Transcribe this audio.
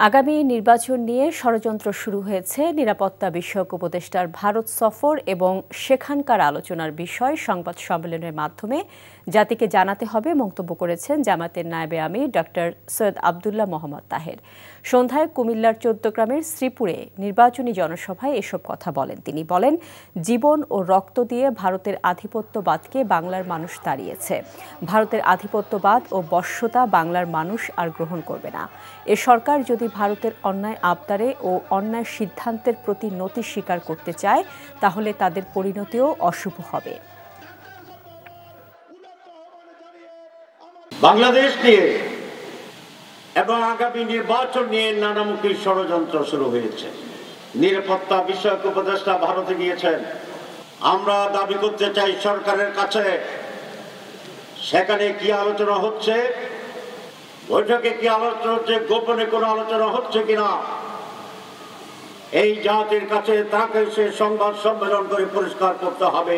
আগামী নির্বাচন নিয়ে ষড়যন্ত্র শুরু হয়েছে। নিরাপত্তা বিষয়ক উপদেষ্টার ভারত সফর এবং সেখানকার আলোচনার বিষয় সংবাদ সম্মেলনের মাধ্যমে জাতিকে জানাতে হবে মন্তব্য করেছেন জামায়াতের নায়েবে আমির ডক্টর সৈয়দ আবদুল্লাহ মোহাম্মদ তাহের। সন্ধ্যায় কুমিল্লার চৌদ্দগ্রামের শ্রীপুরে নির্বাচনী জনসভায় এসব কথা বলেন তিনি। বলেন, জীবন ও রক্ত দিয়ে ভারতের আধিপত্যবাদকে বাংলার মানুষ তাড়িয়েছে। ভারতের আধিপত্যবাদ ও বশ্যতা বাংলার মানুষ আর গ্রহণ করবে না। এ সরকার যদি ভারতের অন্যায় আবদারে ও অন্যায় সিদ্ধান্তের প্রতি নতি স্বীকার করতে চায় তাহলে তাদের পরিণতিও অশুভ হবে। বাংলাদেশ নিয়ে এবং আগামী নির্বাচন নিয়ে নানামুখী ষড়যন্ত্র শুরু হয়েছে। নিরাপত্তা বিষয়ক উপদেষ্টা ভারতে গিয়েছেন। আমরা দাবি করতে চাই সরকারের কাছে সেখানে কি আলোচনা হচ্ছে, বৈঠকে কি আলোচনা হচ্ছে, গোপনে কোনো আলোচনা হচ্ছে কিনা এই জাতির কাছে তাকে সে সংবাদ সম্মেলন করে পরিষ্কার করতে হবে।